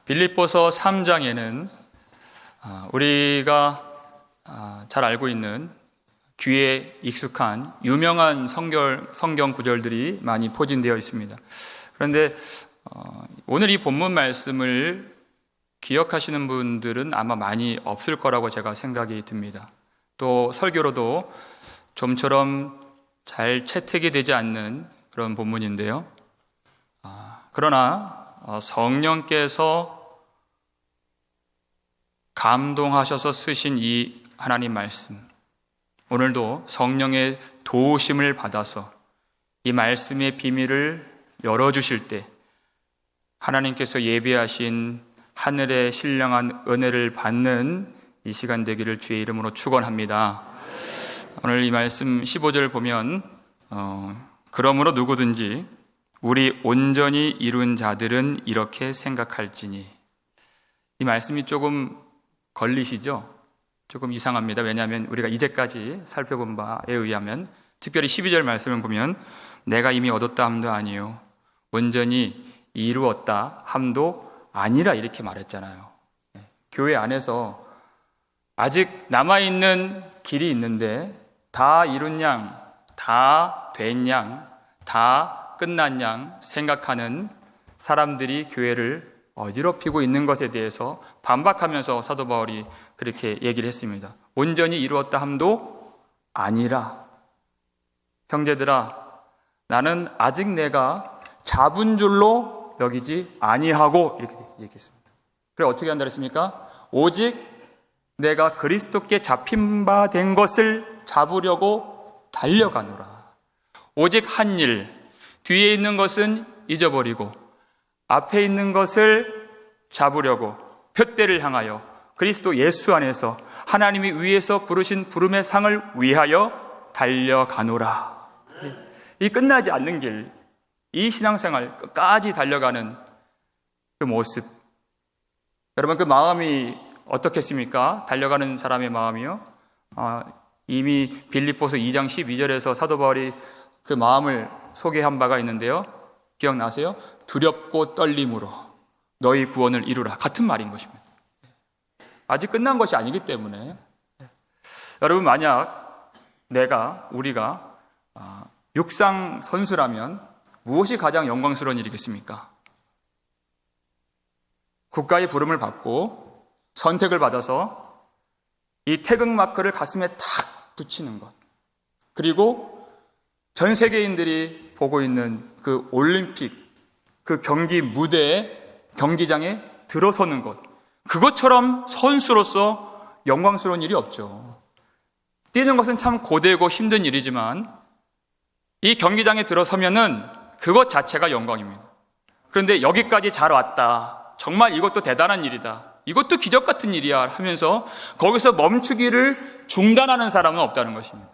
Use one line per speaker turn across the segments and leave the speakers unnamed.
빌립보서 3장에는 우리가 잘 알고 있는 귀에 익숙한 유명한 성경 구절들이 많이 포진되어 있습니다. 그런데 오늘 이 본문 말씀을 기억하시는 분들은 아마 많이 없을 거라고 제가 생각이 듭니다. 또 설교로도 좀처럼 잘 채택이 되지 않는 그런 본문인데요. 그러나 성령께서 감동하셔서 쓰신 이 하나님 말씀, 오늘도 성령의 도우심을 받아서 이 말씀의 비밀을 열어주실 때 하나님께서 예비하신 하늘의 신령한 은혜를 받는 이 시간 되기를 주의 이름으로 축원합니다. 오늘 이 말씀 15절 보면 그러므로 누구든지 우리 온전히 이룬 자들은 이렇게 생각할지니, 이 말씀이 조금 걸리시죠? 조금 이상합니다. 왜냐하면 우리가 이제까지 살펴본 바에 의하면, 특별히 12절 말씀을 보면 내가 이미 얻었다 함도 아니요 온전히 이루었다 함도 아니라 이렇게 말했잖아요. 교회 안에서 아직 남아있는 길이 있는데 다 이룬 양, 다 된 양, 다 끝난 양 생각하는 사람들이 교회를 어지럽히고 있는 것에 대해서 반박하면서 사도 바울이 그렇게 얘기를 했습니다. 온전히 이루었다 함도 아니라, 형제들아 나는 아직 내가 잡은 줄로 여기지 아니하고, 이렇게 얘기했습니다. 그래 어떻게 한다 그랬습니까? 오직 내가 그리스도께 잡힌 바 된 것을 잡으려고 달려가노라. 오직 한 일, 뒤에 있는 것은 잊어버리고 앞에 있는 것을 잡으려고 푯대를 향하여 그리스도 예수 안에서 하나님이 위에서 부르신 부름의 상을 위하여 달려가노라. 이 끝나지 않는 길, 이 신앙생활 끝까지 달려가는 그 모습, 여러분 그 마음이 어떻겠습니까? 달려가는 사람의 마음이요? 이미 빌립보서 2장 12절에서 사도 바울이 그 마음을 소개한 바가 있는데요. 기억나세요? 두렵고 떨림으로 너희 구원을 이루라. 같은 말인 것입니다. 아직 끝난 것이 아니기 때문에. 여러분 만약 우리가 육상 선수라면 무엇이 가장 영광스러운 일이겠습니까? 국가의 부름을 받고 선택을 받아서 이 태극마크를 가슴에 탁 붙이는 것, 그리고 전 세계인들이 보고 있는 그 올림픽, 그 경기 무대에, 경기장에 들어서는 것, 그것처럼 선수로서 영광스러운 일이 없죠. 뛰는 것은 참 고되고 힘든 일이지만 이 경기장에 들어서면은 그것 자체가 영광입니다. 그런데 여기까지 잘 왔다, 정말 이것도 대단한 일이다, 이것도 기적 같은 일이야 하면서 거기서 멈추기를 중단하는 사람은 없다는 것입니다.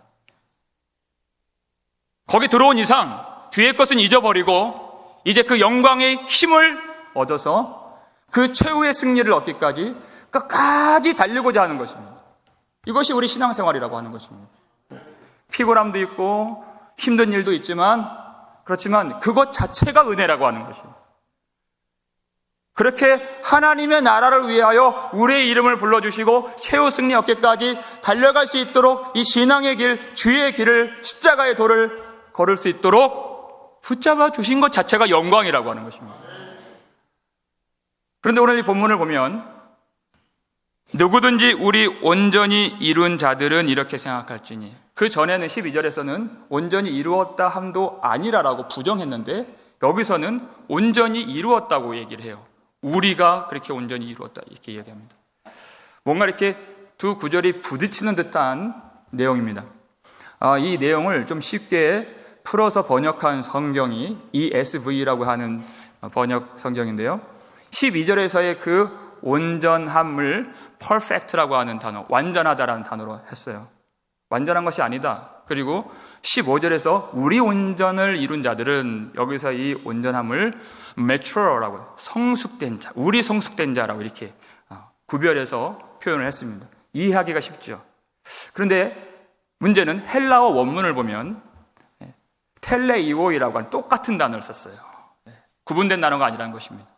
거기 들어온 이상 뒤의 것은 잊어버리고 이제 그 영광의 힘을 얻어서 그 최후의 승리를 얻기까지 끝까지 달리고자 하는 것입니다. 이것이 우리 신앙생활이라고 하는 것입니다. 피곤함도 있고 힘든 일도 있지만, 그렇지만 그것 자체가 은혜라고 하는 것입니다. 그렇게 하나님의 나라를 위하여 우리의 이름을 불러주시고 최후 승리 얻기까지 달려갈 수 있도록 이 신앙의 길, 주의 길을, 십자가의 도를 걸을 수 있도록 붙잡아 주신 것 자체가 영광이라고 하는 것입니다. 그런데 오늘 이 본문을 보면 누구든지 우리 온전히 이룬 자들은 이렇게 생각할지니, 그 전에는 12절에서는 온전히 이루었다 함도 아니라라고 부정했는데 여기서는 온전히 이루었다고 얘기를 해요. 우리가 그렇게 온전히 이루었다 이렇게 얘기합니다. 뭔가 이렇게 두 구절이 부딪히는 듯한 내용입니다. 이 내용을 좀 쉽게 풀어서 번역한 성경이 ESV라고 하는 번역 성경인데요. 12절에서의 그 온전함을 perfect라고 하는 단어, 완전하다라는 단어로 했어요. 완전한 것이 아니다. 그리고 15절에서 우리 온전을 이룬 자들은, 여기서 이 온전함을 mature라고 해요. 성숙된 자, 우리 성숙된 자라고 이렇게 구별해서 표현을 했습니다. 이해하기가 쉽죠. 그런데 문제는 헬라어 원문을 보면 텔레이오이라고 하는 똑같은 단어를 썼어요. 구분된 단어가 아니라는 것입니다.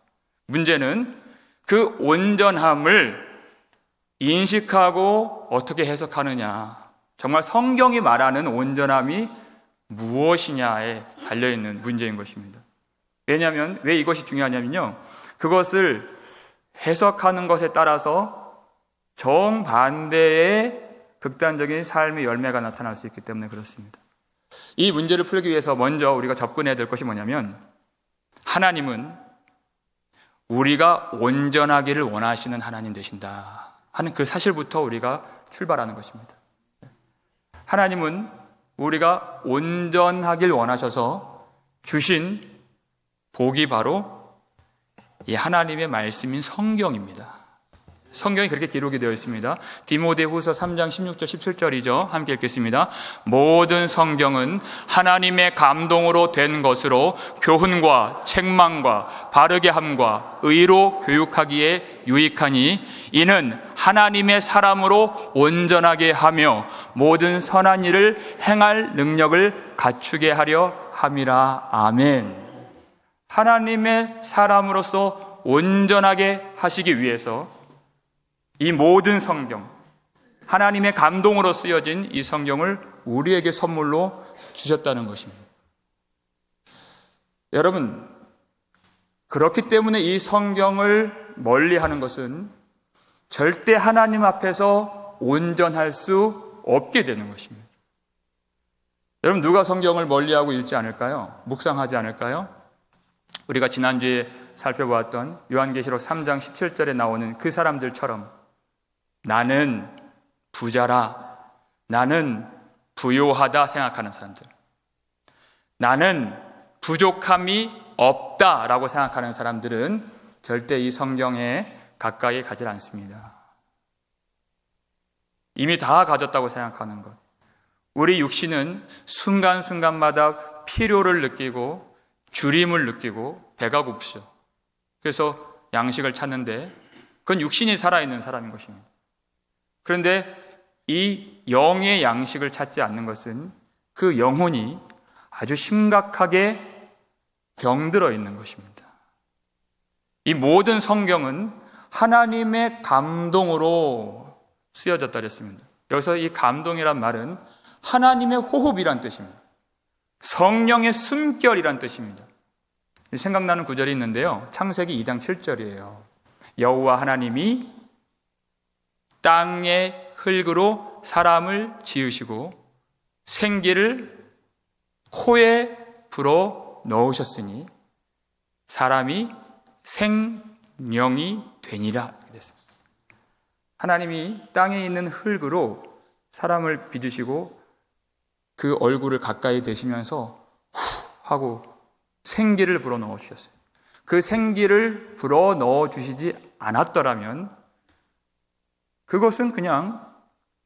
문제는 그 온전함을 인식하고 어떻게 해석하느냐, 정말 성경이 말하는 온전함이 무엇이냐에 달려있는 문제인 것입니다. 왜냐하면 왜 이것이 중요하냐면요, 그것을 해석하는 것에 따라서 정반대의 극단적인 삶의 열매가 나타날 수 있기 때문에 그렇습니다. 이 문제를 풀기 위해서 먼저 우리가 접근해야 될 것이 뭐냐면, 하나님은 우리가 온전하기를 원하시는 하나님 되신다 하는 그 사실부터 우리가 출발하는 것입니다. 하나님은 우리가 온전하길 원하셔서 주신 복이 바로 이 하나님의 말씀인 성경입니다. 성경이 그렇게 기록이 되어 있습니다. 디모데후서 3장 16절 17절이죠. 함께 읽겠습니다. 모든 성경은 하나님의 감동으로 된 것으로 교훈과 책망과 바르게 함과 의로 교육하기에 유익하니 이는 하나님의 사람으로 온전하게 하며 모든 선한 일을 행할 능력을 갖추게 하려 함이라. 아멘. 하나님의 사람으로서 온전하게 하시기 위해서 이 모든 성경, 하나님의 감동으로 쓰여진 이 성경을 우리에게 선물로 주셨다는 것입니다. 여러분, 그렇기 때문에 이 성경을 멀리하는 것은 절대 하나님 앞에서 온전할 수 없게 되는 것입니다. 여러분, 누가 성경을 멀리하고 읽지 않을까요? 묵상하지 않을까요? 우리가 지난주에 살펴보았던 요한계시록 3장 17절에 나오는 그 사람들처럼 나는 부자라, 나는 부요하다 생각하는 사람들, 나는 부족함이 없다라고 생각하는 사람들은 절대 이 성경에 가까이 가지 않습니다. 이미 다 가졌다고 생각하는 것. 우리 육신은 순간순간마다 필요를 느끼고 주림을 느끼고 배가 고프죠. 그래서 양식을 찾는데 그건 육신이 살아있는 사람인 것입니다. 그런데 이 영의 양식을 찾지 않는 것은 그 영혼이 아주 심각하게 병들어 있는 것입니다. 이 모든 성경은 하나님의 감동으로 쓰여졌다 그랬습니다. 여기서 이 감동이란 말은 하나님의 호흡이란 뜻입니다. 성령의 숨결이란 뜻입니다. 생각나는 구절이 있는데요, 창세기 2장 7절이에요. 여호와 하나님이 땅의 흙으로 사람을 지으시고 생기를 코에 불어 넣으셨으니 사람이 생명이 되니라. 하나님이 땅에 있는 흙으로 사람을 빚으시고 그 얼굴을 가까이 대시면서 후 하고 생기를 불어 넣어 주셨어요. 그 생기를 불어 넣어 주시지 않았더라면 그것은 그냥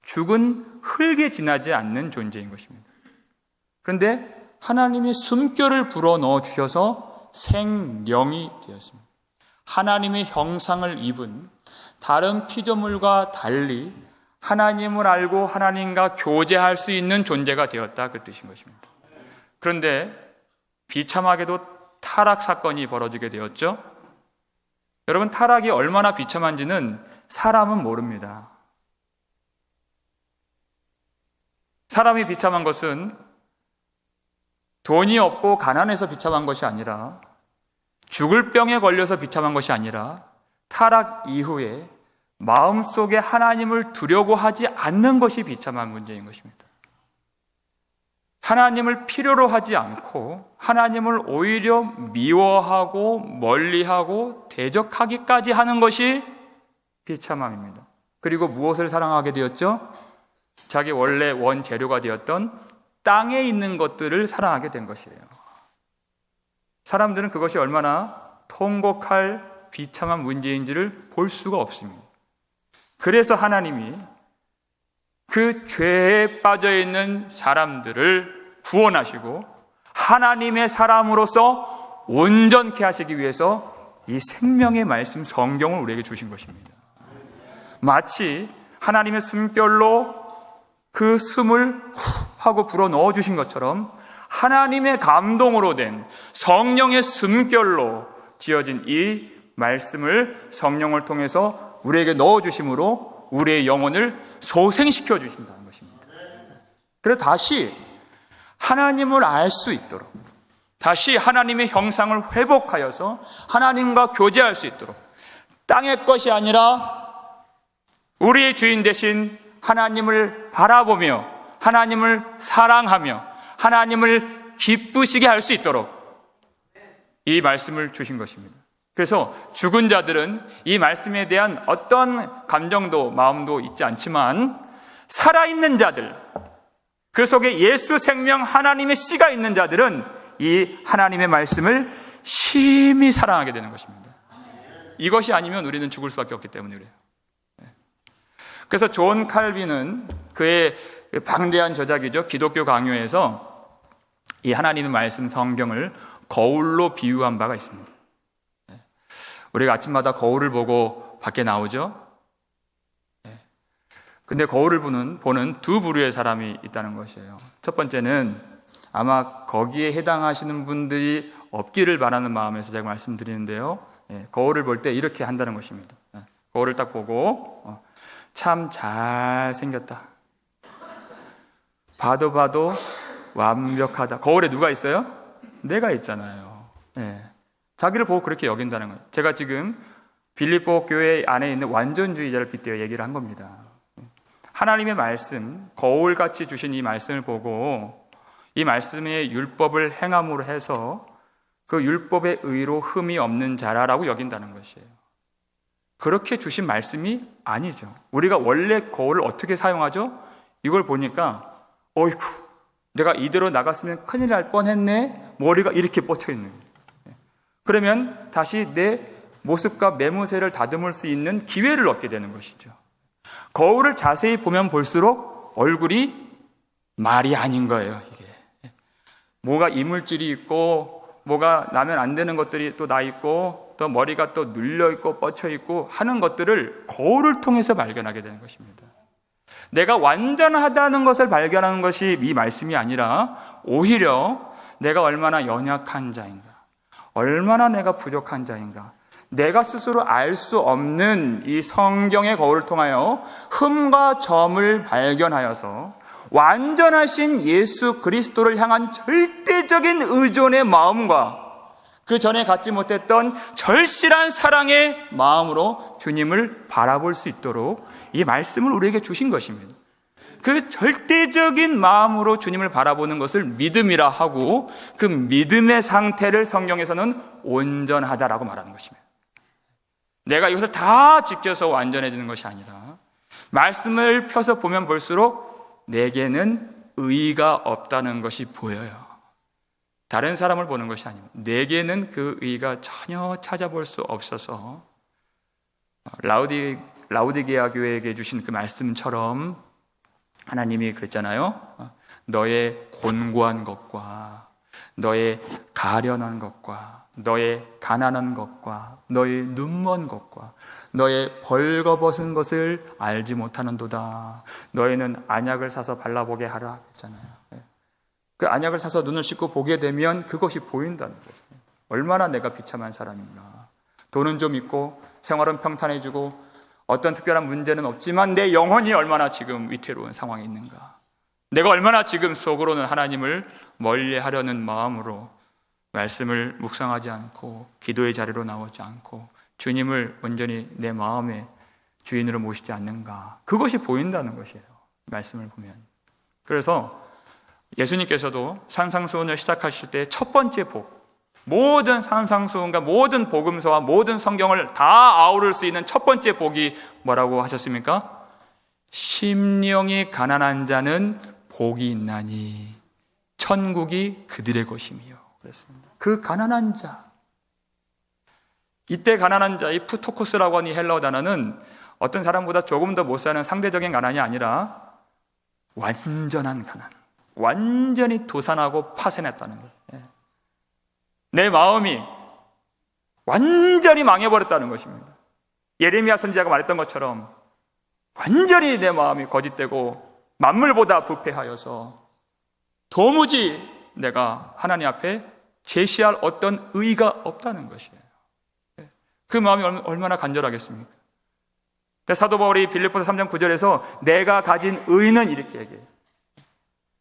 죽은 흙에 지나지 않는 존재인 것입니다. 그런데 하나님이 숨결을 불어 넣어 주셔서 생명이 되었습니다. 하나님의 형상을 입은 다른 피조물과 달리 하나님을 알고 하나님과 교제할 수 있는 존재가 되었다, 그 뜻인 것입니다. 그런데 비참하게도 타락 사건이 벌어지게 되었죠. 여러분, 타락이 얼마나 비참한지는 사람은 모릅니다. 사람이 비참한 것은 돈이 없고 가난해서 비참한 것이 아니라, 죽을 병에 걸려서 비참한 것이 아니라, 타락 이후에 마음속에 하나님을 두려고 하지 않는 것이 비참한 문제인 것입니다. 하나님을 필요로 하지 않고 하나님을 오히려 미워하고 멀리하고 대적하기까지 하는 것이 비참함입니다. 그리고 무엇을 사랑하게 되었죠? 자기 원래 원재료가 되었던 땅에 있는 것들을 사랑하게 된 것이에요. 사람들은 그것이 얼마나 통곡할 비참한 문제인지를 볼 수가 없습니다. 그래서 하나님이 그 죄에 빠져있는 사람들을 구원하시고 하나님의 사람으로서 온전케 하시기 위해서 이 생명의 말씀 성경을 우리에게 주신 것입니다. 마치 하나님의 숨결로 그 숨을 후 하고 불어 넣어 주신 것처럼 하나님의 감동으로 된 성령의 숨결로 지어진 이 말씀을 성령을 통해서 우리에게 넣어주심으로 우리의 영혼을 소생시켜 주신다는 것입니다. 그래서 다시 하나님을 알 수 있도록, 다시 하나님의 형상을 회복하여서 하나님과 교제할 수 있도록, 땅의 것이 아니라 우리의 주인 되신 하나님을 바라보며 하나님을 사랑하며 하나님을 기쁘시게 할 수 있도록 이 말씀을 주신 것입니다. 그래서 죽은 자들은 이 말씀에 대한 어떤 감정도 마음도 있지 않지만 살아있는 자들, 그 속에 예수 생명 하나님의 씨가 있는 자들은 이 하나님의 말씀을 심히 사랑하게 되는 것입니다. 이것이 아니면 우리는 죽을 수밖에 없기 때문에 그래요. 그래서 존 칼빈은 그의 방대한 저작이죠, 기독교 강요에서 이 하나님의 말씀 성경을 거울로 비유한 바가 있습니다. 우리가 아침마다 거울을 보고 밖에 나오죠. 근데 거울을 보는 두 부류의 사람이 있다는 것이에요. 첫 번째는 아마 거기에 해당하시는 분들이 없기를 바라는 마음에서 제가 말씀드리는데요, 거울을 볼 때 이렇게 한다는 것입니다. 거울을 딱 보고 참 잘생겼다, 봐도 완벽하다. 거울에 누가 있어요? 내가 있잖아요. 자기를 보고 그렇게 여긴다는 거예요. 제가 지금 빌립보 교회 안에 있는 완전주의자를 빗대어 얘기를 한 겁니다. 하나님의 말씀, 거울같이 주신 이 말씀을 보고 이 말씀의 율법을 행함으로 해서 그 율법의 의로 흠이 없는 자라라고 여긴다는 것이에요. 그렇게 주신 말씀이 아니죠. 우리가 원래 거울을 어떻게 사용하죠? 이걸 보니까 어이구, 내가 이대로 나갔으면 큰일 날 뻔했네. 머리가 이렇게 뻗쳐 있는 거예요. 그러면 다시 내 모습과 매무새를 다듬을 수 있는 기회를 얻게 되는 것이죠. 거울을 자세히 보면 볼수록 얼굴이 말이 아닌 거예요. 이게 뭐가 이물질이 있고 뭐가 나면 안 되는 것들이 또 나 있고 또 머리가 또 눌려 있고 뻗쳐 있고 하는 것들을 거울을 통해서 발견하게 되는 것입니다. 내가 완전하다는 것을 발견하는 것이 이 말씀이 아니라 오히려 내가 얼마나 연약한 자인가, 얼마나 내가 부족한 자인가, 내가 스스로 알 수 없는 이 성경의 거울을 통하여 흠과 점을 발견하여서 완전하신 예수 그리스도를 향한 절대적인 의존의 마음과 그 전에 갖지 못했던 절실한 사랑의 마음으로 주님을 바라볼 수 있도록 이 말씀을 우리에게 주신 것입니다. 그 절대적인 마음으로 주님을 바라보는 것을 믿음이라 하고 그 믿음의 상태를 성경에서는 온전하다라고 말하는 것입니다. 내가 이것을 다 지켜서 완전해지는 것이 아니라 말씀을 펴서 보면 볼수록 내게는 의가 없다는 것이 보여요. 다른 사람을 보는 것이 아닙니다. 내게는 그 의가 전혀 찾아볼 수 없어서 라우디게아 교회에게 주신 그 말씀처럼 하나님이 그랬잖아요. 너의 곤고한 것과 너의 가련한 것과 너의 가난한 것과 너의 눈먼 것과 너의 벌거벗은 것을 알지 못하는도다. 너희는 안약을 사서 발라보게 하라 했잖아요. 그 안약을 사서 눈을 씻고 보게 되면 그것이 보인다는 것입니다. 얼마나 내가 비참한 사람인가. 돈은 좀 있고 생활은 평탄해지고 어떤 특별한 문제는 없지만 내 영혼이 얼마나 지금 위태로운 상황에 있는가. 내가 얼마나 지금 속으로는 하나님을 멀리하려는 마음으로 말씀을 묵상하지 않고 기도의 자리로 나오지 않고 주님을 온전히 내 마음의 주인으로 모시지 않는가. 그것이 보인다는 것이에요. 말씀을 보면. 그래서 예수님께서도 산상수훈을 시작하실 때 첫 번째 복, 모든 산상수훈과 모든 복음서와 모든 성경을 다 아우를 수 있는 첫 번째 복이 뭐라고 하셨습니까? 심령이 가난한 자는 복이 있나니 천국이 그들의 것이며 그랬습니다. 그 가난한 자, 이때 가난한 자, 이 프토코스라고 하는 이 헬라어 단어는 어떤 사람보다 조금 더 못 사는 상대적인 가난이 아니라 완전한 가난, 완전히 도산하고 파산했다는 거예요. 내 마음이 완전히 망해버렸다는 것입니다. 예레미야 선지자가 말했던 것처럼 완전히 내 마음이 거짓되고 만물보다 부패하여서 도무지 내가 하나님 앞에 제시할 어떤 의의가 없다는 것이에요. 그 마음이 얼마나 간절하겠습니까? 사도 바울이 빌립보서 3장 9절에서 내가 가진 의는 이렇게 얘기해요.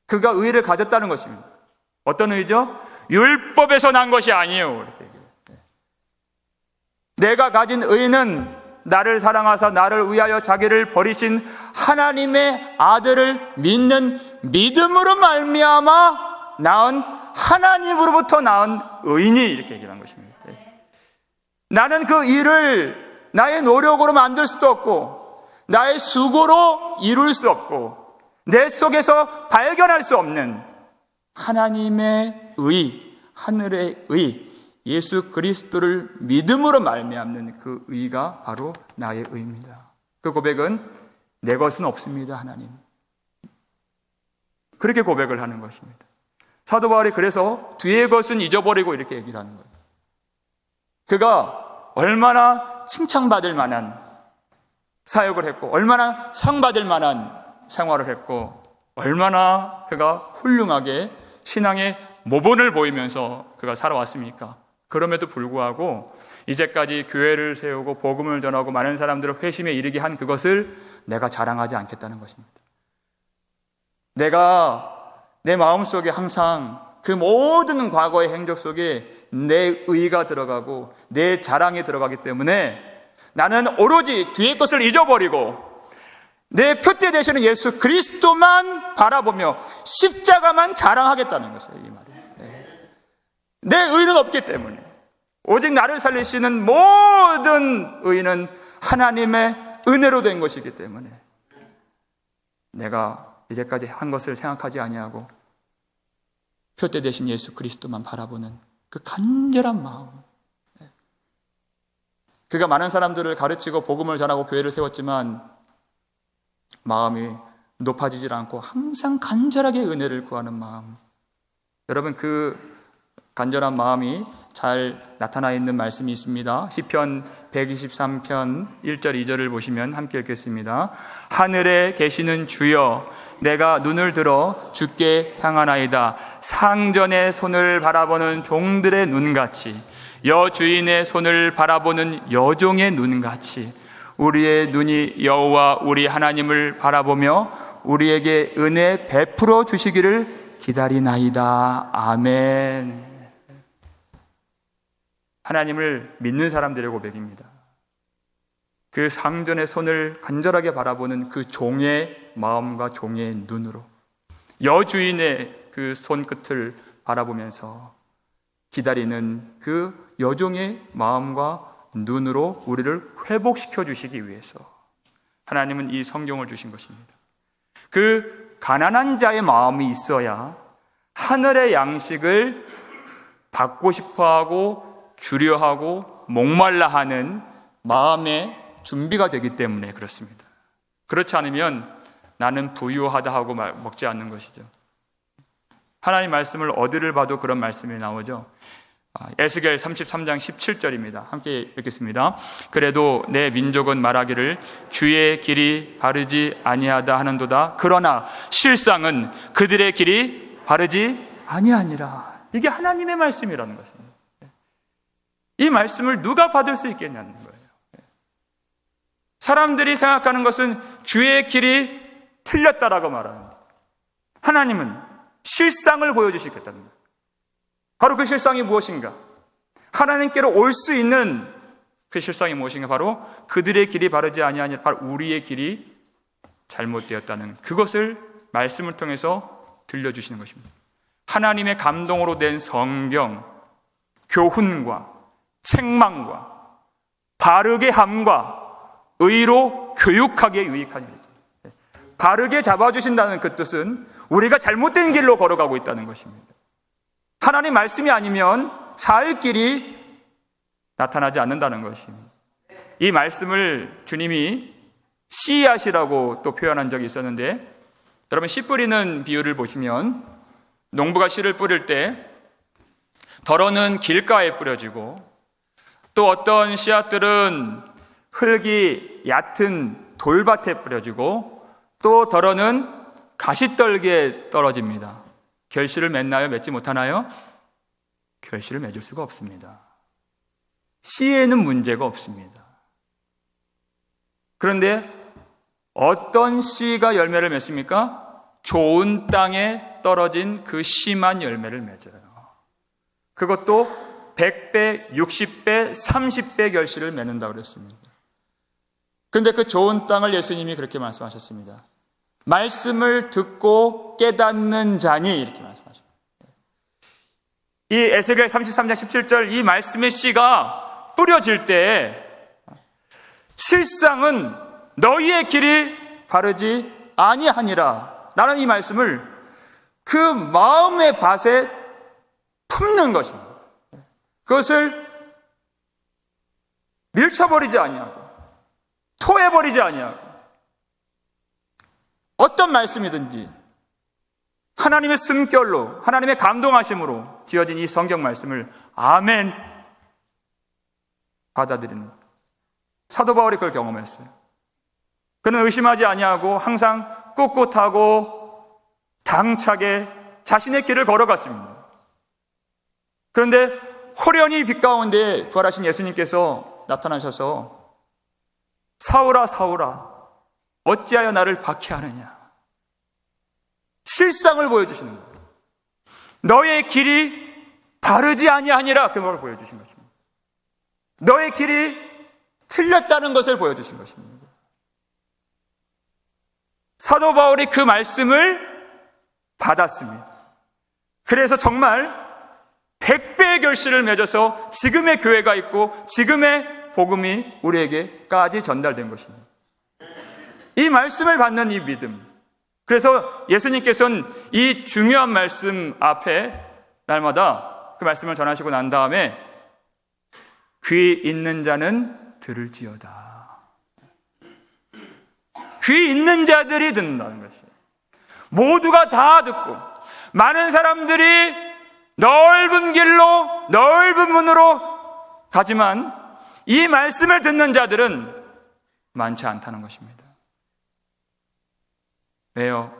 그가 의를 가졌다는 것입니다. 어떤 의죠? 율법에서 난 것이 아니에요. 이렇게 얘기해요. 내가 가진 의는 나를 사랑하사 나를 위하여 자기를 버리신 하나님의 아들을 믿는 믿음으로 말미암아 낳은 하나님으로부터 낳은 의인이 이렇게 얘기를 한 것입니다. 나는 그 일을 나의 노력으로 만들 수도 없고 나의 수고로 이룰 수 없고 내 속에서 발견할 수 없는 하나님의 의, 하늘의 의, 예수 그리스도를 믿음으로 말미암는 그 의가 바로 나의 의입니다. 그 고백은 내 것은 없습니다, 하나님. 그렇게 고백을 하는 것입니다. 사도 바울이 그래서 뒤의 것은 잊어버리고 이렇게 얘기를 하는 거예요. 그가 얼마나 칭찬받을 만한 사역을 했고 얼마나 상받을 만한 생활을 했고 얼마나 그가 훌륭하게 신앙의 모본을 보이면서 그가 살아왔습니까? 그럼에도 불구하고 이제까지 교회를 세우고 복음을 전하고 많은 사람들을 회심에 이르게 한 그것을 내가 자랑하지 않겠다는 것입니다. 내가 내 마음속에 항상 그 모든 과거의 행적 속에 내 의가 들어가고 내 자랑이 들어가기 때문에 나는 오로지 뒤의 것을 잊어버리고 내 표대 되시는 예수 그리스도만 바라보며 십자가만 자랑하겠다는 것이에요. 이 말이. 내 의는 없기 때문에 오직 나를 살리시는 모든 의는 하나님의 은혜로 된 것이기 때문에 내가 이제까지 한 것을 생각하지 아니하고 표대 되신 예수 그리스도만 바라보는 그 간절한 마음. 그가 많은 사람들을 가르치고 복음을 전하고 교회를 세웠지만 마음이 높아지질 않고 항상 간절하게 은혜를 구하는 마음. 여러분 그 간절한 마음이 잘 나타나 있는 말씀이 있습니다. 시편 123편 1절 2절을 보시면 함께 읽겠습니다. 하늘에 계시는 주여 내가 눈을 들어 주께 향하나이다. 상전의 손을 바라보는 종들의 눈같이 여주인의 손을 바라보는 여종의 눈같이 우리의 눈이 여호와 우리 하나님을 바라보며 우리에게 은혜 베풀어 주시기를 기다리나이다. 아멘. 하나님을 믿는 사람들의 고백입니다. 그 상전의 손을 간절하게 바라보는 그 종의 마음과 종의 눈으로 여주인의 그 손끝을 바라보면서 기다리는 그 여종의 마음과 눈으로 우리를 회복시켜 주시기 위해서 하나님은 이 성경을 주신 것입니다. 그 가난한 자의 마음이 있어야 하늘의 양식을 받고 싶어하고 주려하고 목말라 하는 마음의 준비가 되기 때문에 그렇습니다. 그렇지 않으면 나는 부유하다 하고 먹지 않는 것이죠. 하나님 말씀을 어디를 봐도 그런 말씀이 나오죠. 에스겔 33장 17절입니다. 함께 읽겠습니다. 그래도 내 민족은 말하기를 주의 길이 바르지 아니하다 하는도다. 그러나 실상은 그들의 길이 바르지 아니하니라. 이게 하나님의 말씀이라는 것입니다. 이 말씀을 누가 받을 수 있겠냐는 거예요. 사람들이 생각하는 것은 주의 길이 틀렸다라고 말하는데 하나님은 실상을 보여주시겠다는 거예요. 바로 그 실상이 무엇인가? 하나님께로 올 수 있는 그 실상이 무엇인가? 바로 그들의 길이 바르지 아니하니 바로 우리의 길이 잘못되었다는 그것을 말씀을 통해서 들려주시는 것입니다. 하나님의 감동으로 된 성경, 교훈과 책망과 바르게 함과 의로 교육하게 유익하니 바르게 잡아주신다는 그 뜻은 우리가 잘못된 길로 걸어가고 있다는 것입니다. 하나님 말씀이 아니면 살 길이 나타나지 않는다는 것입니다. 이 말씀을 주님이 씨앗이라고 또 표현한 적이 있었는데 여러분 씨 뿌리는 비유를 보시면 농부가 씨를 뿌릴 때 덜어는 길가에 뿌려지고 또 어떤 씨앗들은 흙이 얕은 돌밭에 뿌려지고 또 덜어는 가시떨기에 떨어집니다. 결실을 맺나요? 맺지 못하나요? 결실을 맺을 수가 없습니다. 씨에는 문제가 없습니다. 그런데 어떤 씨가 열매를 맺습니까? 좋은 땅에 떨어진 그 씨만 열매를 맺어요. 그것도 100배, 60배, 30배 결실을 맺는다고 그랬습니다. 그런데 그 좋은 땅을 예수님이 그렇게 말씀하셨습니다. 말씀을 듣고 깨닫는 자니, 이렇게 말씀하십니다. 이 에스겔 33장 17절 이 말씀의 씨가 뿌려질 때 실상은 너희의 길이 바르지 아니하니라 라는 이 말씀을 그 마음의 밭에 품는 것입니다. 그것을 밀쳐버리지 아니하고 토해버리지 아니하고 어떤 말씀이든지 하나님의 숨결로 하나님의 감동하심으로 지어진 이 성경 말씀을 아멘 받아들이는 사도 바울이 그걸 경험했어요. 그는 의심하지 아니하고 항상 꿋꿋하고 당차게 자신의 길을 걸어갔습니다. 그런데 호련히 빛 가운데 부활하신 예수님께서 나타나셔서 사울아 사울아 어찌하여 나를 박해하느냐, 실상을 보여주시는 거예요. 너의 길이 바르지 아니하니라, 그 말을 보여주신 것입니다. 너의 길이 틀렸다는 것을 보여주신 것입니다. 사도 바울이 그 말씀을 받았습니다. 그래서 정말 100배의 결실을 맺어서 지금의 교회가 있고 지금의 복음이 우리에게까지 전달된 것입니다. 이 말씀을 받는 이 믿음, 그래서 예수님께서는 이 중요한 말씀 앞에 날마다 그 말씀을 전하시고 난 다음에 귀 있는 자는 들을지어다. 귀 있는 자들이 듣는다는 것이에요. 모두가 다 듣고 많은 사람들이 넓은 길로 넓은 문으로 가지만 이 말씀을 듣는 자들은 많지 않다는 것입니다. 왜요?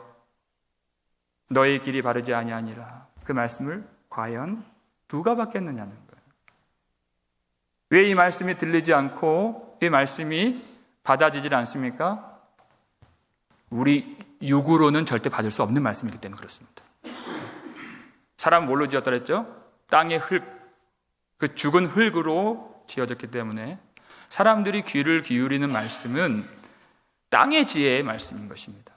너희 길이 바르지 아니하니라. 그 말씀을 과연 누가 받겠느냐는 거예요. 왜 이 말씀이 들리지 않고 이 말씀이 받아지질 않습니까? 우리 육으로는 절대 받을 수 없는 말씀이기 때문에 그렇습니다. 사람 뭘로 지었다 그랬죠? 땅의 흙, 그 죽은 흙으로 지어졌기 때문에 사람들이 귀를 기울이는 말씀은 땅의 지혜의 말씀인 것입니다.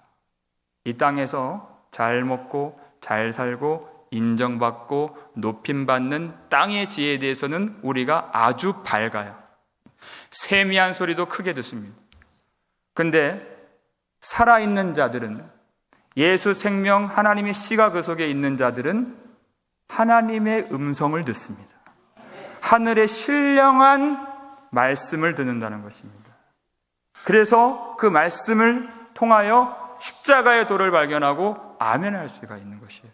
이 땅에서 잘 먹고 잘 살고 인정받고 높임받는 땅의 지혜에 대해서는 우리가 아주 밝아요. 세미한 소리도 크게 듣습니다. 근데 살아있는 자들은, 예수 생명 하나님의 씨가 그 속에 있는 자들은 하나님의 음성을 듣습니다. 하늘의 신령한 말씀을 듣는다는 것입니다. 그래서 그 말씀을 통하여 십자가의 도를 발견하고 아멘할 수가 있는 것이에요.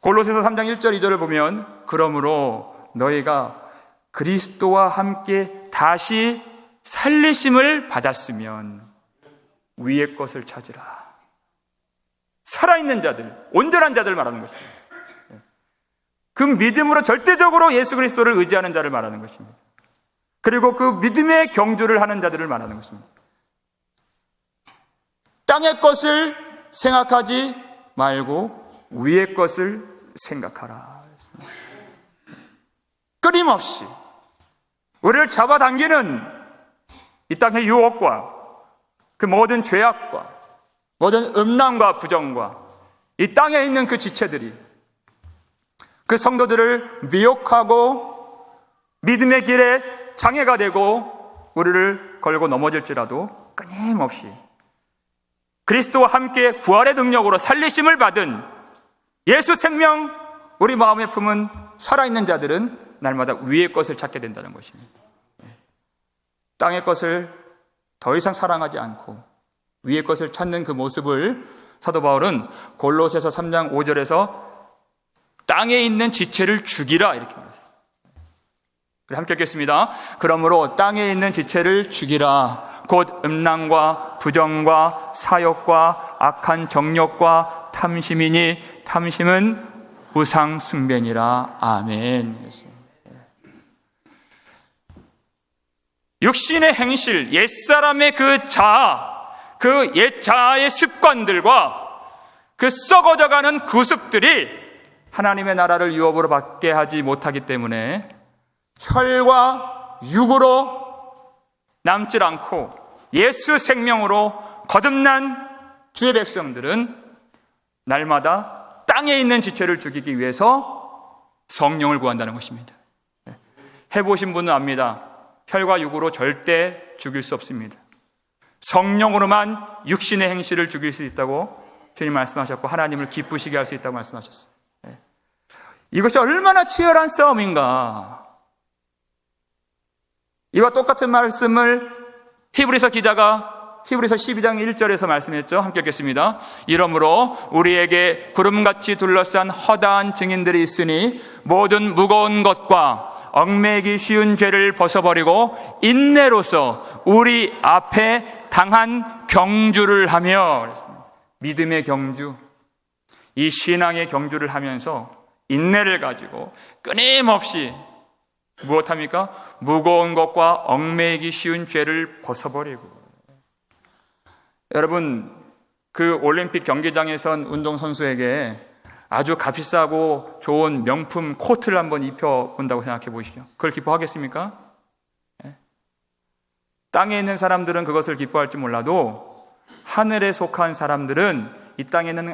골로새서 3장 1절 2절을 보면 그러므로 너희가 그리스도와 함께 다시 살리심을 받았으면 위의 것을 찾으라. 살아있는 자들, 온전한 자들 말하는 것입니다. 그 믿음으로 절대적으로 예수 그리스도를 의지하는 자를 말하는 것입니다. 그리고 그 믿음의 경주를 하는 자들을 말하는 것입니다. 땅의 것을 생각하지 말고 위의 것을 생각하라. 끊임없이 우리를 잡아당기는 이 땅의 유혹과 그 모든 죄악과 모든 음란과 부정과 이 땅에 있는 그 지체들이 그 성도들을 미혹하고 믿음의 길에 장애가 되고 우리를 걸고 넘어질지라도 끊임없이 그리스도와 함께 부활의 능력으로 살리심을 받은 예수 생명 우리 마음에 품은 살아있는 자들은 날마다 위의 것을 찾게 된다는 것입니다. 땅의 것을 더 이상 사랑하지 않고 위의 것을 찾는 그 모습을 사도 바울은 골로새서 3장 5절에서 땅에 있는 지체를 죽이라 이렇게 말했어요. 함께 읽겠습니다. 그러므로 땅에 있는 지체를 죽이라. 곧 음란과 부정과 사욕과 악한 정욕과 탐심이니 탐심은 우상 숭배니라. 아멘. 육신의 행실, 옛사람의 그 자아, 그 옛 자아의 습관들과 그 썩어져가는 구습들이 하나님의 나라를 유업으로 받게 하지 못하기 때문에 혈과 육으로 남질 않고 예수 생명으로 거듭난 주의 백성들은 날마다 땅에 있는 지체를 죽이기 위해서 성령을 구한다는 것입니다. 해보신 분은 압니다. 혈과 육으로 절대 죽일 수 없습니다. 성령으로만 육신의 행실을 죽일 수 있다고 주님 말씀하셨고, 하나님을 기쁘시게 할 수 있다고 말씀하셨어요. 이것이 얼마나 치열한 싸움인가. 이와 똑같은 말씀을 히브리서 기자가 히브리서 12장 1절에서 말씀했죠. 함께 읽겠습니다. 이러므로 우리에게 구름같이 둘러싼 허다한 증인들이 있으니 모든 무거운 것과 얽매이기 쉬운 죄를 벗어버리고 인내로서 우리 앞에 당한 경주를 하며, 믿음의 경주, 이 신앙의 경주를 하면서 인내를 가지고 끊임없이 무엇합니까? 무거운 것과 얽매이기 쉬운 죄를 벗어버리고. 여러분, 그 올림픽 경기장에선 운동선수에게 아주 값비싸고 좋은 명품 코트를 한번 입혀본다고 생각해 보시죠. 그걸 기뻐하겠습니까? 땅에 있는 사람들은 그것을 기뻐할지 몰라도 하늘에 속한 사람들은 이 땅에는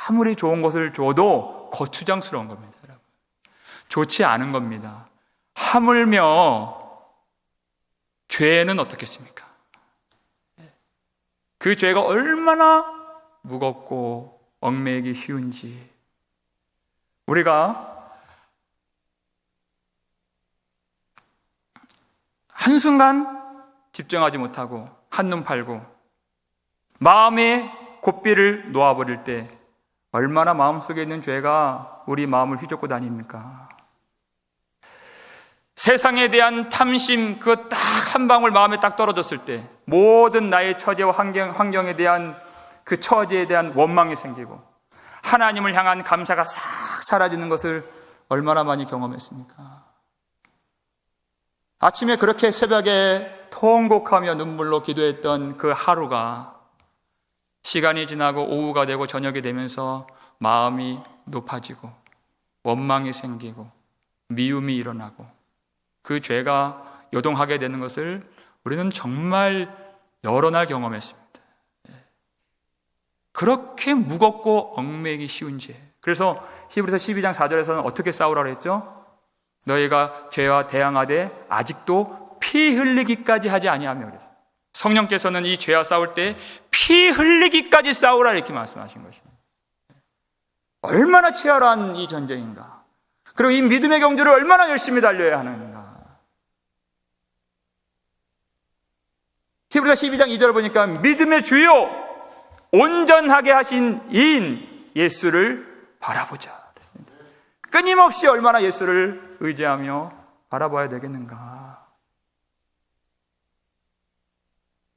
아무리 좋은 것을 줘도 거추장스러운 겁니다. 여러분. 좋지 않은 겁니다. 하물며 죄는 어떻겠습니까? 그 죄가 얼마나 무겁고 얽매이기 쉬운지 우리가 한순간 집중하지 못하고 한눈 팔고 마음의 고삐를 놓아버릴 때 얼마나 마음속에 있는 죄가 우리 마음을 휘젓고 다닙니까? 세상에 대한 탐심, 그 딱 한 방울 마음에 딱 떨어졌을 때 모든 나의 처지와 환경에 대한 그 처지에 대한 원망이 생기고 하나님을 향한 감사가 싹 사라지는 것을 얼마나 많이 경험했습니까? 아침에 그렇게 새벽에 통곡하며 눈물로 기도했던 그 하루가 시간이 지나고 오후가 되고 저녁이 되면서 마음이 높아지고 원망이 생기고 미움이 일어나고 그 죄가 요동하게 되는 것을 우리는 정말 여러 날 경험했습니다. 그렇게 무겁고 얽매이기 쉬운 죄. 그래서 히브리서 12장 4절에서는 어떻게 싸우라고 했죠? 너희가 죄와 대항하되 아직도 피 흘리기까지 하지 아니하며 그랬어요. 성령께서는 이 죄와 싸울 때 피 흘리기까지 싸우라 이렇게 말씀하신 것입니다. 얼마나 치열한 이 전쟁인가. 그리고 이 믿음의 경주를 얼마나 열심히 달려야 하는가. 히브리서 12장 2절 보니까 믿음의 주요 온전하게 하신 이인 예수를 바라보자. 끊임없이 얼마나 예수를 의지하며 바라봐야 되겠는가.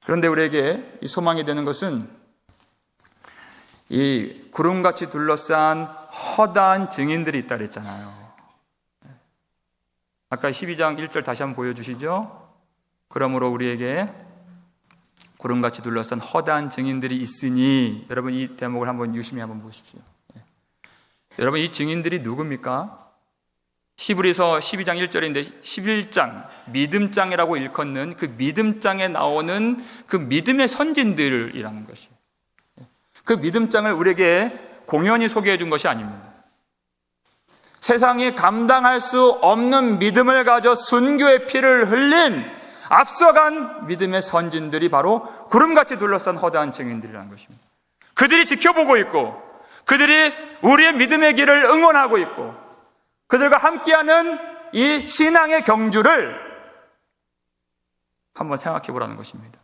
그런데 우리에게 이 소망이 되는 것은 이 구름같이 둘러싼 허다한 증인들이 있다 그랬잖아요. 아까 12장 1절 다시 한번 보여주시죠. 그러므로 우리에게 구름같이 둘러싼 허다한 증인들이 있으니, 여러분 이 대목을 한번 유심히 한번 보십시오. 여러분 이 증인들이 누굽니까? 히브리서 12장 1절인데 11장 믿음장이라고 일컫는 그 믿음장에 나오는 그 믿음의 선진들이라는 것이에요. 그 믿음장을 우리에게 공연히 소개해 준 것이 아닙니다. 세상이 감당할 수 없는 믿음을 가져 순교의 피를 흘린 앞서간 믿음의 선진들이 바로 구름같이 둘러싼 허다한 증인들이라는 것입니다. 그들이 지켜보고 있고 그들이 우리의 믿음의 길을 응원하고 있고 그들과 함께하는 이 신앙의 경주를 한번 생각해 보라는 것입니다.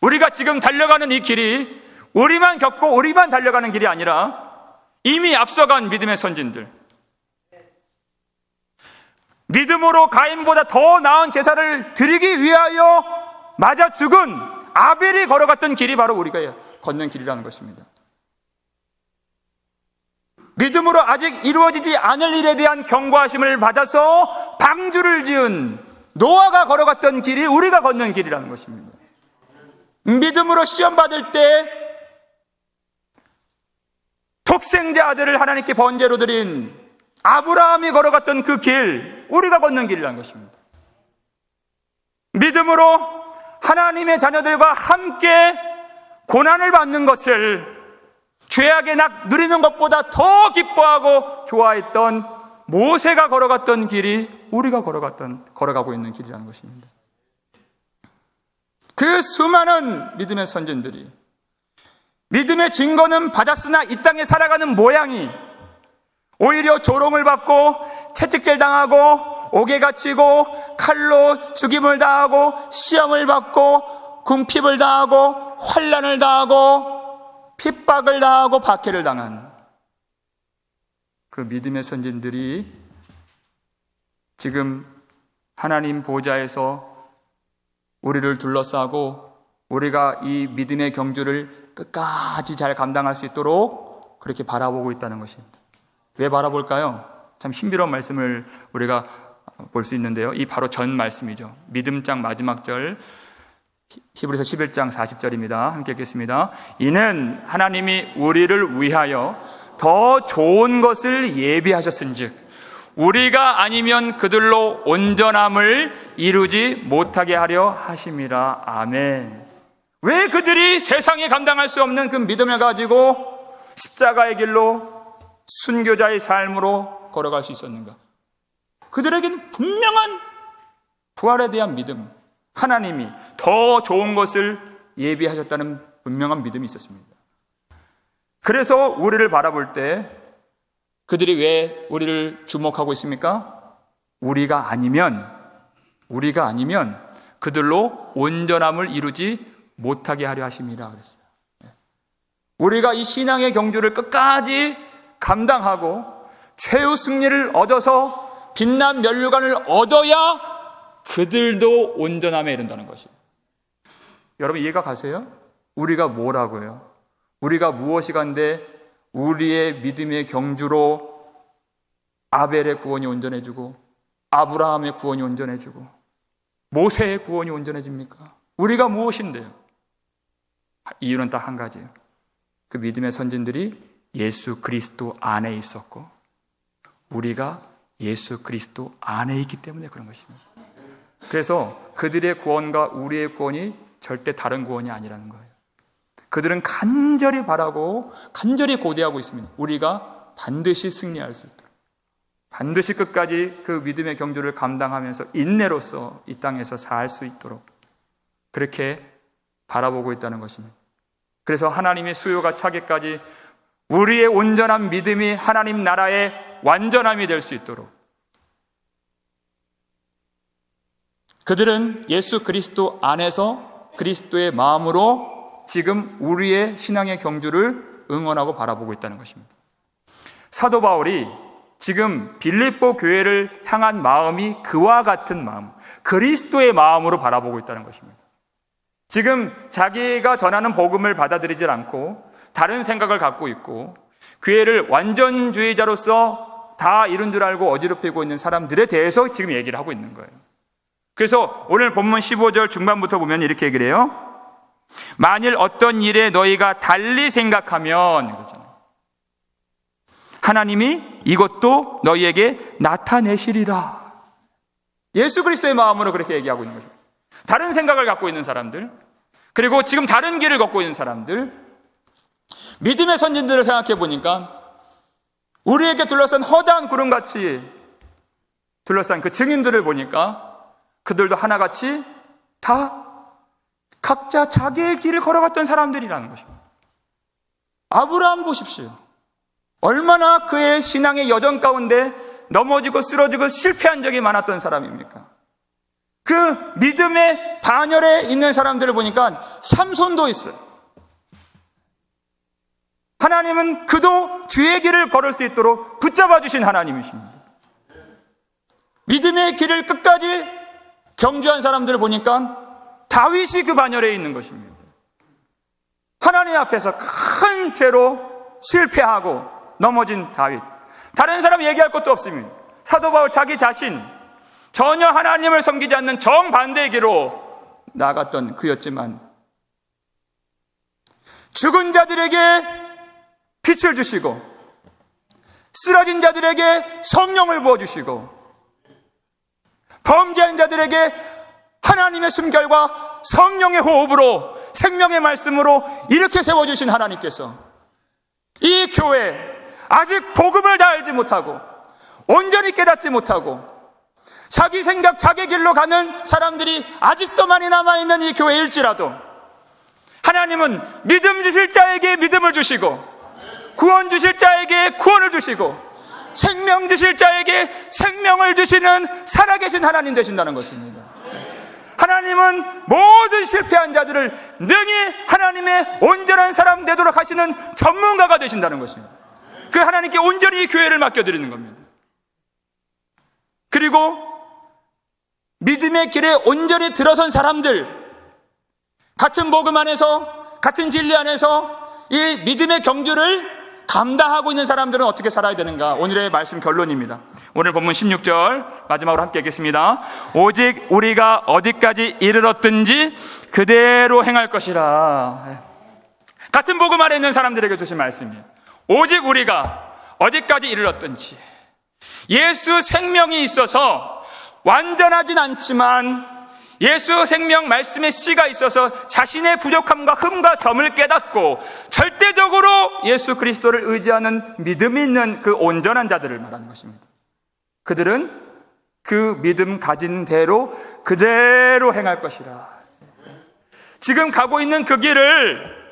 우리가 지금 달려가는 이 길이 우리만 겪고 우리만 달려가는 길이 아니라 이미 앞서간 믿음의 선진들, 믿음으로 가인보다 더 나은 제사를 드리기 위하여 맞아 죽은 아벨이 걸어갔던 길이 바로 우리가 걷는 길이라는 것입니다. 믿음으로 아직 이루어지지 않을 일에 대한 경고하심을 받아서 방주를 지은 노아가 걸어갔던 길이 우리가 걷는 길이라는 것입니다. 믿음으로 시험 받을 때 독생자 아들을 하나님께 번제로 드린 아브라함이 걸어갔던 그 길, 우리가 걷는 길이라는 것입니다. 믿음으로 하나님의 자녀들과 함께 고난을 받는 것을 죄악의 낙 누리는 것보다 더 기뻐하고 좋아했던 모세가 걸어갔던 길이 우리가 걸어가고 있는 길이라는 것입니다. 그 수많은 믿음의 선진들이 믿음의 증거는 받았으나 이 땅에 살아가는 모양이 오히려 조롱을 받고 채찍질 당하고 옥에 갇히고 칼로 죽임을 당하고 시험을 받고 궁핍을 당하고 환난을 당하고 핍박을 당하고 박해를 당한 그 믿음의 선진들이 지금 하나님 보좌에서 우리를 둘러싸고 우리가 이 믿음의 경주를 끝까지 잘 감당할 수 있도록 그렇게 바라보고 있다는 것입니다. 왜 바라볼까요? 참 신비로운 말씀을 우리가 볼 수 있는데요. 이 바로 전 말씀이죠. 믿음장 마지막 절 히브리서 11장 40절입니다. 함께 읽겠습니다. 이는 하나님이 우리를 위하여 더 좋은 것을 예비하셨은즉 우리가 아니면 그들로 온전함을 이루지 못하게 하려 하심이라. 아멘. 왜 그들이 세상에 감당할 수 없는 그 믿음을 가지고 십자가의 길로 순교자의 삶으로 걸어갈 수 있었는가? 그들에게는 분명한 부활에 대한 믿음, 하나님이 더 좋은 것을 예비하셨다는 분명한 믿음이 있었습니다. 그래서 우리를 바라볼 때 그들이 왜 우리를 주목하고 있습니까? 우리가 아니면 그들로 온전함을 이루지 못하게 하려 하심이라 그랬어요. 우리가 이 신앙의 경주를 끝까지 감당하고 최후 승리를 얻어서 빛난 면류관을 얻어야 그들도 온전함에 이른다는 것이에요. 여러분 이해가 가세요? 우리가 뭐라고요? 우리가 무엇이간데 우리의 믿음의 경주로 아벨의 구원이 온전해지고 아브라함의 구원이 온전해지고 모세의 구원이 온전해집니까? 우리가 무엇인데요? 이유는 딱 한 가지예요. 그 믿음의 선진들이 예수 그리스도 안에 있었고 우리가 예수 그리스도 안에 있기 때문에 그런 것입니다. 그래서 그들의 구원과 우리의 구원이 절대 다른 구원이 아니라는 거예요. 그들은 간절히 바라고 간절히 고대하고 있습니다. 우리가 반드시 승리할 수 있도록, 반드시 끝까지 그 믿음의 경주를 감당하면서 인내로서 이 땅에서 살 수 있도록 그렇게 바라보고 있다는 것입니다. 그래서 하나님의 수요가 차기까지 우리의 온전한 믿음이 하나님 나라의 완전함이 될 수 있도록 그들은 예수 그리스도 안에서 그리스도의 마음으로 지금 우리의 신앙의 경주를 응원하고 바라보고 있다는 것입니다. 사도 바울이 지금 빌립보 교회를 향한 마음이 그와 같은 마음, 그리스도의 마음으로 바라보고 있다는 것입니다. 지금 자기가 전하는 복음을 받아들이질 않고 다른 생각을 갖고 있고 교회를 완전주의자로서 다 이룬 줄 알고 어지럽히고 있는 사람들에 대해서 지금 얘기를 하고 있는 거예요. 그래서 오늘 본문 15절 중반부터 보면 이렇게 얘기를 해요. 만일 어떤 일에 너희가 달리 생각하면 그러잖아요. 하나님이 이것도 너희에게 나타내시리라. 예수 그리스도의 마음으로 그렇게 얘기하고 있는 거죠. 다른 생각을 갖고 있는 사람들, 그리고 지금 다른 길을 걷고 있는 사람들, 믿음의 선진들을 생각해 보니까 우리에게 둘러싼 허다한 구름같이 둘러싼 그 증인들을 보니까 그들도 하나같이 다 각자 자기의 길을 걸어갔던 사람들이라는 것입니다. 아브라함 보십시오. 얼마나 그의 신앙의 여정 가운데 넘어지고 쓰러지고 실패한 적이 많았던 사람입니까? 그 믿음의 반열에 있는 사람들을 보니까 삼손도 있어요. 하나님은 그도 주의 길을 걸을 수 있도록 붙잡아 주신 하나님이십니다. 믿음의 길을 끝까지 경주한 사람들을 보니까 다윗이 그 반열에 있는 것입니다. 하나님 앞에서 큰 죄로 실패하고 넘어진 다윗. 다른 사람 얘기할 것도 없습니다. 사도 바울 자기 자신 전혀 하나님을 섬기지 않는 정반대의 길로 나갔던 그였지만 죽은 자들에게 빛을 주시고 쓰러진 자들에게 성령을 부어주시고 범죄한 자들에게 하나님의 숨결과 성령의 호흡으로 생명의 말씀으로 이렇게 세워주신 하나님께서 이 교회 아직 복음을 다 알지 못하고 온전히 깨닫지 못하고 자기 생각 자기 길로 가는 사람들이 아직도 많이 남아있는 이 교회일지라도 하나님은 믿음 주실 자에게 믿음을 주시고 구원 주실 자에게 구원을 주시고 생명 주실 자에게 생명을 주시는 살아계신 하나님 되신다는 것입니다. 하나님은 모든 실패한 자들을 능히 하나님의 온전한 사람 되도록 하시는 전문가가 되신다는 것입니다. 그 하나님께 온전히 교회를 맡겨드리는 겁니다. 그리고 믿음의 길에 온전히 들어선 사람들, 같은 복음 안에서 같은 진리 안에서 이 믿음의 경주를 감당하고 있는 사람들은 어떻게 살아야 되는가? 오늘의 말씀 결론입니다. 오늘 본문 16절 마지막으로 함께 읽겠습니다. 오직 우리가 어디까지 이르렀든지 그대로 행할 것이라. 같은 복음 안에 있는 사람들에게 주신 말씀이에요. 오직 우리가 어디까지 이르렀든지. 예수 생명이 있어서 완전하진 않지만 예수 생명 말씀의 씨가 있어서 자신의 부족함과 흠과 점을 깨닫고 절대적으로 예수 그리스도를 의지하는 믿음이 있는 그 온전한 자들을 말하는 것입니다. 그들은 그 믿음 가진 대로 그대로 행할 것이라. 지금 가고 있는 그 길을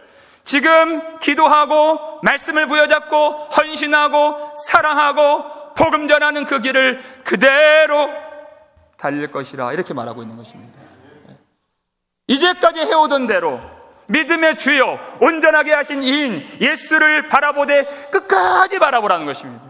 지금 기도하고 말씀을 부여잡고 헌신하고 사랑하고 복음 전하는 그 길을 그대로 달릴 것이라 이렇게 말하고 있는 것입니다. 이제까지 해오던 대로 믿음의 주요 온전하게 하신 이인 예수를 바라보되 끝까지 바라보라는 것입니다.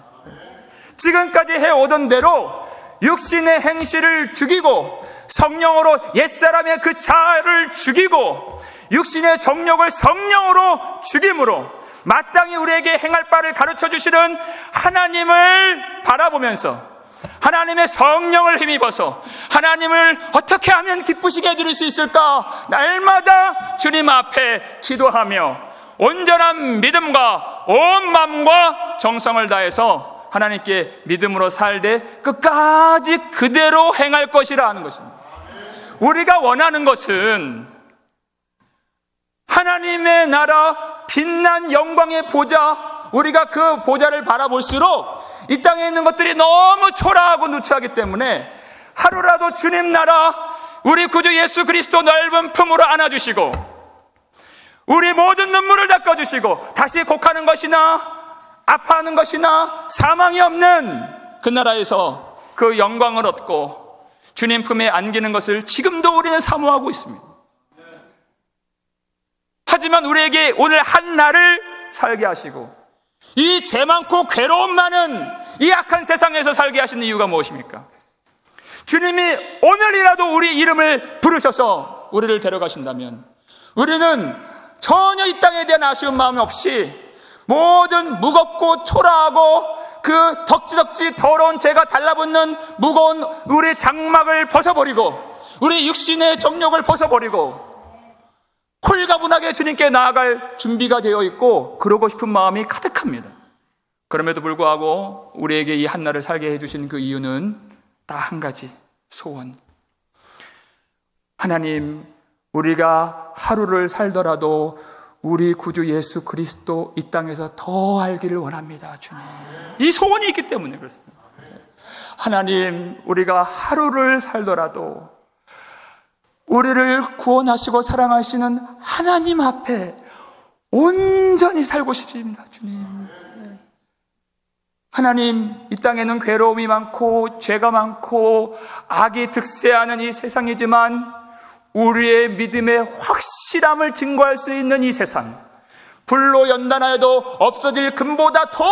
지금까지 해오던 대로 육신의 행실을 죽이고 성령으로 옛사람의 그 자아를 죽이고 육신의 정욕을 성령으로 죽임으로 마땅히 우리에게 행할 바를 가르쳐 주시는 하나님을 바라보면서 하나님의 성령을 힘입어서 하나님을 어떻게 하면 기쁘시게 해드릴 수 있을까? 날마다 주님 앞에 기도하며 온전한 믿음과 온 마음과 정성을 다해서 하나님께 믿음으로 살되 끝까지 그대로 행할 것이라 하는 것입니다. 우리가 원하는 것은 하나님의 나라 빛난 영광의 보좌, 우리가 그 보좌를 바라볼수록 이 땅에 있는 것들이 너무 초라하고 누추하기 때문에 하루라도 주님 나라, 우리 구주 예수 그리스도 넓은 품으로 안아주시고 우리 모든 눈물을 닦아주시고 다시 곡하는 것이나 아파하는 것이나 사망이 없는 그 나라에서 그 영광을 얻고 주님 품에 안기는 것을 지금도 우리는 사모하고 있습니다. 하지만 우리에게 오늘 한 날을 살게 하시고 이 죄 많고 괴로움 많은 이 악한 세상에서 살게 하시는 이유가 무엇입니까? 주님이 오늘이라도 우리 이름을 부르셔서 우리를 데려가신다면 우리는 전혀 이 땅에 대한 아쉬운 마음 없이 모든 무겁고 초라하고 그 덕지덕지 더러운 죄가 달라붙는 무거운 우리 장막을 벗어버리고 우리 육신의 정욕을 벗어버리고 홀가분하게 주님께 나아갈 준비가 되어 있고 그러고 싶은 마음이 가득합니다. 그럼에도 불구하고 우리에게 이 한날을 살게 해주신 그 이유는 딱 한 가지, 소원. 하나님, 우리가 하루를 살더라도 우리 구주 예수 그리스도 이 땅에서 더 알기를 원합니다. 주님, 이 소원이 있기 때문에 그렇습니다. 하나님, 우리가 하루를 살더라도 우리를 구원하시고 사랑하시는 하나님 앞에 온전히 살고 싶습니다. 주님, 하나님, 이 땅에는 괴로움이 많고 죄가 많고 악이 득세하는 이 세상이지만 우리의 믿음의 확실함을 증거할 수 있는 이 세상, 불로 연단하여도 없어질 금보다 더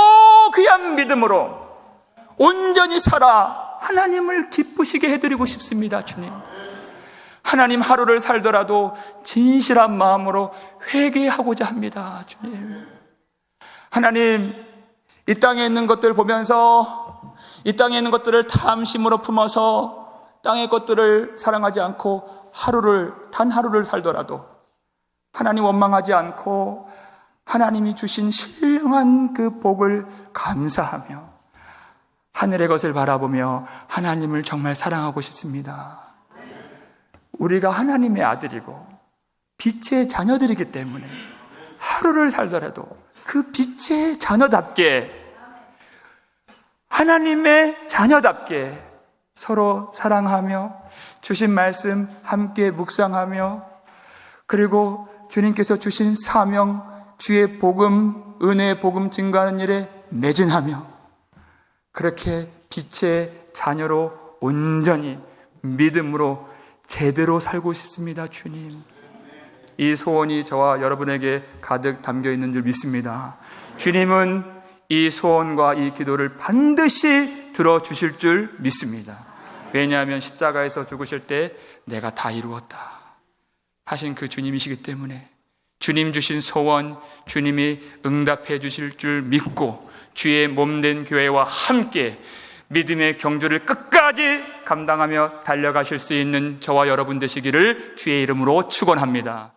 귀한 믿음으로 온전히 살아 하나님을 기쁘시게 해드리고 싶습니다. 주님, 하나님, 하루를 살더라도 진실한 마음으로 회개하고자 합니다. 주님, 하나님, 이 땅에 있는 것들 보면서 이 땅에 있는 것들을 탐심으로 품어서 땅의 것들을 사랑하지 않고 단 하루를 살더라도 하나님 원망하지 않고 하나님이 주신 신령한 그 복을 감사하며 하늘의 것을 바라보며 하나님을 정말 사랑하고 싶습니다. 우리가 하나님의 아들이고 빛의 자녀들이기 때문에 하루를 살더라도 그 빛의 자녀답게, 하나님의 자녀답게 서로 사랑하며 주신 말씀 함께 묵상하며, 그리고 주님께서 주신 사명, 주의 복음, 은혜의 복음 증거하는 일에 매진하며 그렇게 빛의 자녀로 온전히 믿음으로 제대로 살고 싶습니다. 주님, 이 소원이 저와 여러분에게 가득 담겨 있는 줄 믿습니다. 주님은 이 소원과 이 기도를 반드시 들어주실 줄 믿습니다. 왜냐하면 십자가에서 죽으실 때 내가 다 이루었다 하신 그 주님이시기 때문에 주님 주신 소원, 주님이 응답해 주실 줄 믿고 주의 몸된 교회와 함께 믿음의 경주를 끝까지 감당하며 달려가실 수 있는 저와 여러분 되시기를 주의 이름으로 축원합니다.